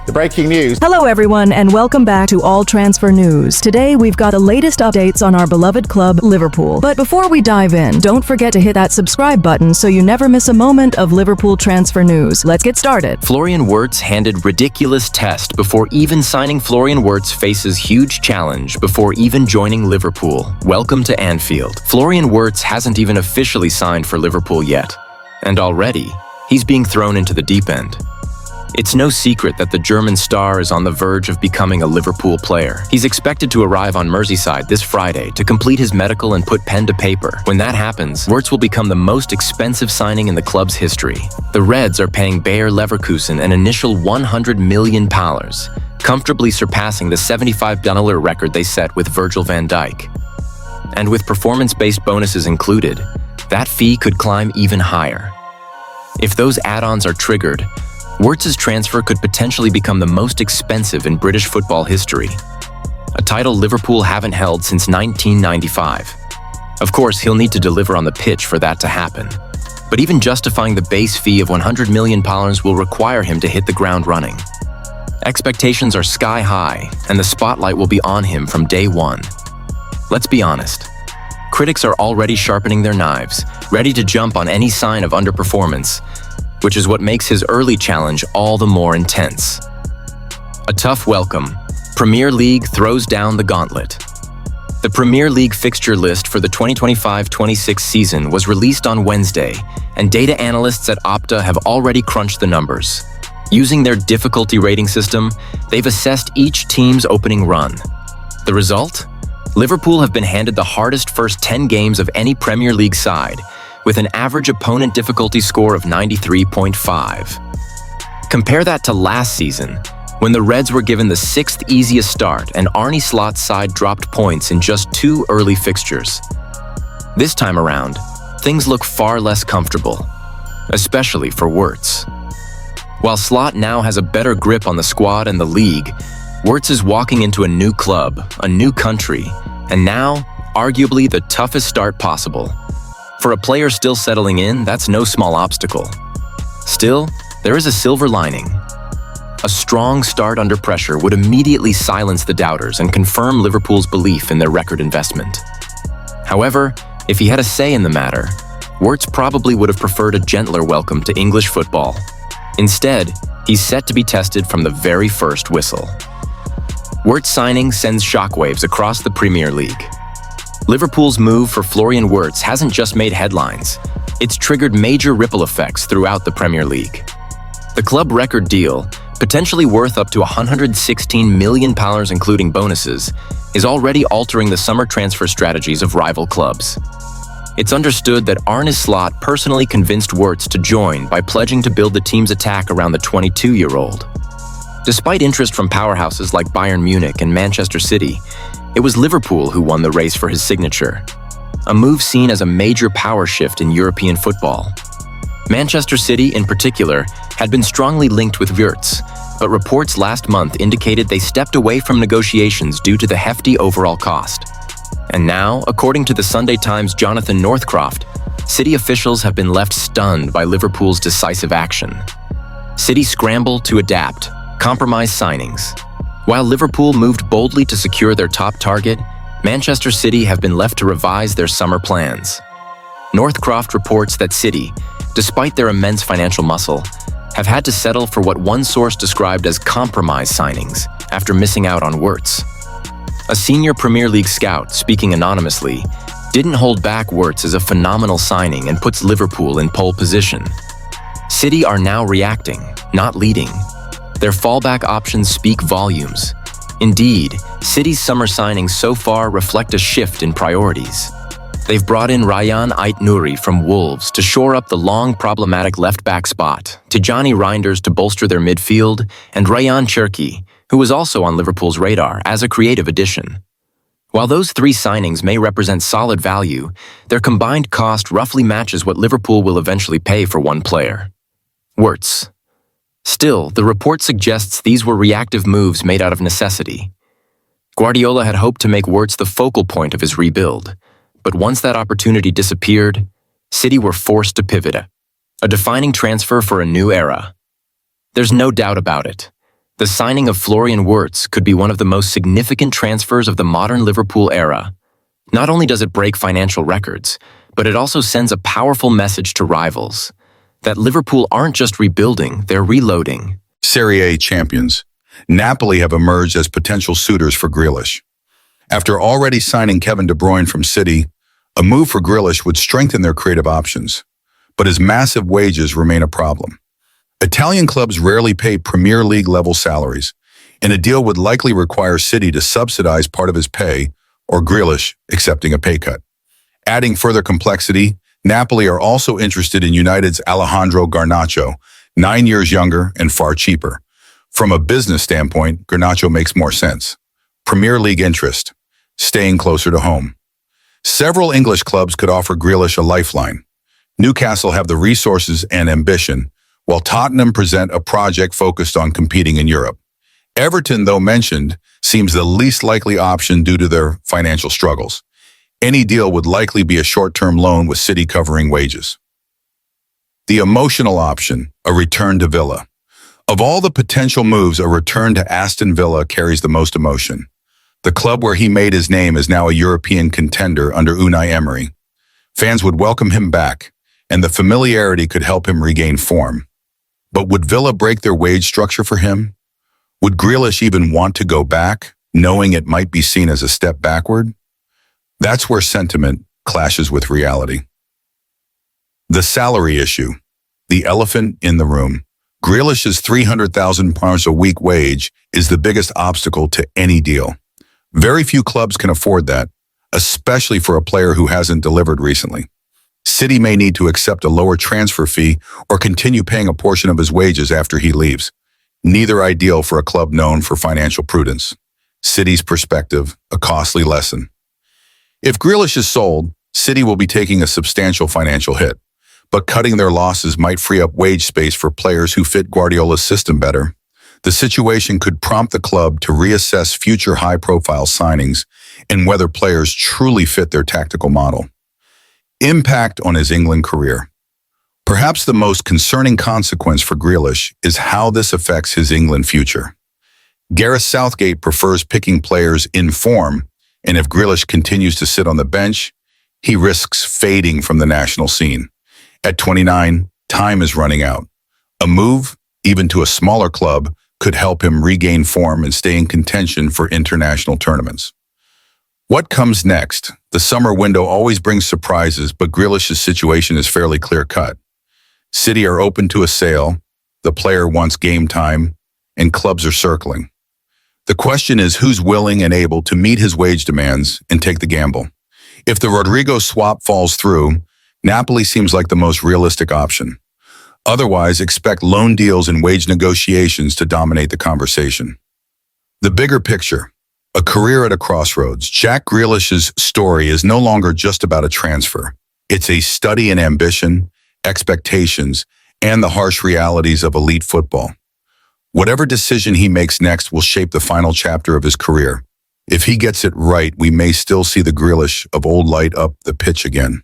The breaking news. Hello everyone and welcome back to All Transfer News. Today we've got the latest updates on our beloved club, Liverpool. But before we dive in, don't forget to hit that subscribe button so you never miss a moment of Liverpool transfer news. Let's get started. Florian Wirtz handed ridiculous test before even signing. Florian Wirtz faces huge challenge before even joining Liverpool. Welcome to Anfield. Florian Wirtz hasn't even officially signed for Liverpool yet. And already, he's being thrown into the deep end. It's no secret that the German star is on the verge of becoming a Liverpool player. He's expected to arrive on Merseyside this Friday to complete his medical and put pen to paper. When that happens, Wirtz will become the most expensive signing in the club's history. The Reds are paying Bayer Leverkusen an initial £100 million, comfortably surpassing the $75 million record they set with Virgil van Dijk. And with performance-based bonuses included, that fee could climb even higher. If those add-ons are triggered, Wirtz's transfer could potentially become the most expensive in British football history, a title Liverpool haven't held since 1995. Of course, he'll need to deliver on the pitch for that to happen. But even justifying the base fee of £100 million will require him to hit the ground running. Expectations are sky high, and the spotlight will be on him from day one. Let's be honest. Critics are already sharpening their knives, ready to jump on any sign of underperformance, which is what makes his early challenge all the more intense. A tough welcome. Premier League throws down the gauntlet. The Premier League fixture list for the 2025-26 season was released on Wednesday, and data analysts at Opta have already crunched the numbers. Using their difficulty rating system, they've assessed each team's opening run. The result? Liverpool have been handed the hardest first 10 games of any Premier League side, with an average opponent difficulty score of 93.5. Compare that to last season, when the Reds were given the 6th easiest start and Arne Slot's side dropped points in just 2 early fixtures. This time around, things look far less comfortable, especially for Wirtz. While Slot now has a better grip on the squad and the league, Wirtz is walking into a new club, a new country, and now, arguably the toughest start possible. For a player still settling in, that's no small obstacle. Still, there is a silver lining. A strong start under pressure would immediately silence the doubters and confirm Liverpool's belief in their record investment. However, if he had a say in the matter, Wirtz probably would have preferred a gentler welcome to English football. Instead, he's set to be tested from the very first whistle. Wirtz signing sends shockwaves across the Premier League. Liverpool's move for Florian Wirtz hasn't just made headlines, it's triggered major ripple effects throughout the Premier League. The club record deal, potentially worth up to £116 million including bonuses, is already altering the summer transfer strategies of rival clubs. It's understood that Arne Slot personally convinced Wirtz to join by pledging to build the team's attack around the 22-year-old. Despite interest from powerhouses like Bayern Munich and Manchester City, it was Liverpool who won the race for his signature, a move seen as a major power shift in European football. Manchester City, in particular, had been strongly linked with Wirtz, but reports last month indicated they stepped away from negotiations due to the hefty overall cost. And now, according to the Sunday Times' Jonathan Northcroft, City officials have been left stunned by Liverpool's decisive action. City scrambled to adapt, compromise signings. While Liverpool moved boldly to secure their top target, Manchester City have been left to revise their summer plans. Northcroft reports that City, despite their immense financial muscle, have had to settle for what one source described as compromise signings after missing out on Wirtz. A senior Premier League scout, speaking anonymously, didn't hold back Wirtz as a phenomenal signing and puts Liverpool in pole position. City are now reacting, not leading. Their fallback options speak volumes. Indeed, City's summer signings so far reflect a shift in priorities. They've brought in Ryan Ait-Nouri from Wolves to shore up the long problematic left-back spot, Tijani Reinders to bolster their midfield, and Rayan Cherki, who was also on Liverpool's radar as a creative addition. While those 3 signings may represent solid value, their combined cost roughly matches what Liverpool will eventually pay for one player: Wirtz. Still, the report suggests these were reactive moves made out of necessity. Guardiola had hoped to make Wirtz the focal point of his rebuild, but once that opportunity disappeared, City were forced to pivot. A defining transfer for a new era. There's no doubt about it. The signing of Florian Wirtz could be one of the most significant transfers of the modern Liverpool era. Not only does it break financial records, but it also sends a powerful message to rivals that Liverpool aren't just rebuilding, they're reloading. Serie A champions, Napoli have emerged as potential suitors for Grealish. After already signing Kevin De Bruyne from City, a move for Grealish would strengthen their creative options, but his massive wages remain a problem. Italian clubs rarely pay Premier League-level salaries, and a deal would likely require City to subsidize part of his pay or Grealish accepting a pay cut. Adding further complexity, Napoli are also interested in United's Alejandro Garnacho, 9 years younger and far cheaper. From a business standpoint, Garnacho makes more sense. Premier League interest, staying closer to home. Several English clubs could offer Grealish a lifeline. Newcastle have the resources and ambition, while Tottenham present a project focused on competing in Europe. Everton, though mentioned, seems the least likely option due to their financial struggles. Any deal would likely be a short-term loan with City covering wages. The emotional option, a return to Villa. Of all the potential moves, a return to Aston Villa carries the most emotion. The club where he made his name is now a European contender under Unai Emery. Fans would welcome him back, and the familiarity could help him regain form. But would Villa break their wage structure for him? Would Grealish even want to go back, knowing it might be seen as a step backward? That's where sentiment clashes with reality. The salary issue, the elephant in the room. Grealish's £300,000 a week wage is the biggest obstacle to any deal. Very few clubs can afford that, especially for a player who hasn't delivered recently. City may need to accept a lower transfer fee or continue paying a portion of his wages after he leaves. Neither ideal for a club known for financial prudence. City's perspective, a costly lesson. If Grealish is sold, City will be taking a substantial financial hit, but cutting their losses might free up wage space for players who fit Guardiola's system better. The situation could prompt the club to reassess future high-profile signings and whether players truly fit their tactical model. Impact on his England career. Perhaps the most concerning consequence for Grealish is how this affects his England future. Gareth Southgate prefers picking players in form, and if Grealish continues to sit on the bench, he risks fading from the national scene. At 29, time is running out. A move, even to a smaller club, could help him regain form and stay in contention for international tournaments. What comes next? The summer window always brings surprises, but Grealish's situation is fairly clear-cut. City are open to a sale, the player wants game time, and clubs are circling. The question is who's willing and able to meet his wage demands and take the gamble. If the Rodrigo swap falls through, Napoli seems like the most realistic option. Otherwise, expect loan deals and wage negotiations to dominate the conversation. The bigger picture, a career at a crossroads. Jack Grealish's story is no longer just about a transfer. It's a study in ambition, expectations, and the harsh realities of elite football. Whatever decision he makes next will shape the final chapter of his career. If he gets it right, we may still see the Grealish of old light up the pitch again.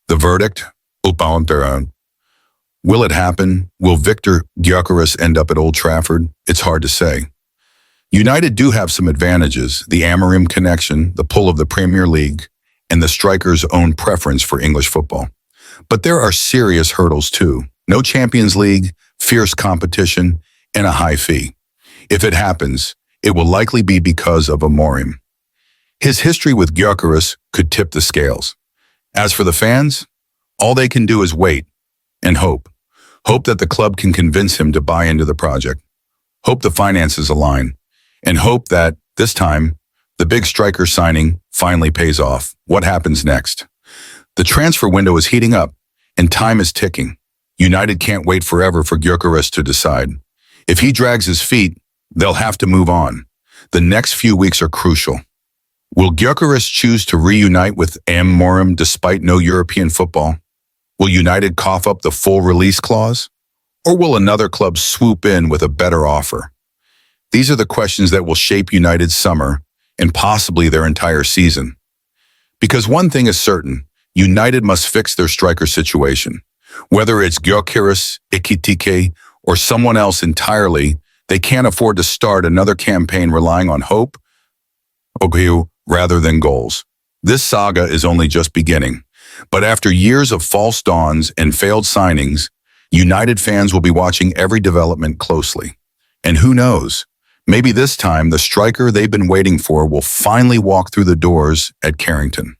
The verdict? Will it happen? Will Victor Gyökeres end up at Old Trafford? It's hard to say. United do have some advantages, the Amorim connection, the pull of the Premier League, and the striker's own preference for English football. But there are serious hurdles too. No Champions League, fierce competition, and a high fee. If it happens, it will likely be because of Amorim. His history with Gyökeres could tip the scales. As for the fans, all they can do is wait and hope. Hope that the club can convince him to buy into the project. Hope the finances align. And hope that, this time, the big striker signing finally pays off. What happens next? The transfer window is heating up, and time is ticking. United can't wait forever for Gyökeres to decide. If he drags his feet, they'll have to move on. The next few weeks are crucial. Will Gyökeres choose to reunite with Amorim despite no European football? Will United cough up the full release clause? Or will another club swoop in with a better offer? These are the questions that will shape United's summer and possibly their entire season. Because one thing is certain, United must fix their striker situation. Whether it's Gyökeres, Ekitike, or someone else entirely, They can't afford to start another campaign relying on hope, rather than goals. This saga is only just beginning. But after years of false dawns and failed signings, United fans will be watching every development closely. And who knows, maybe this time the striker they've been waiting for will finally walk through the doors at Carrington.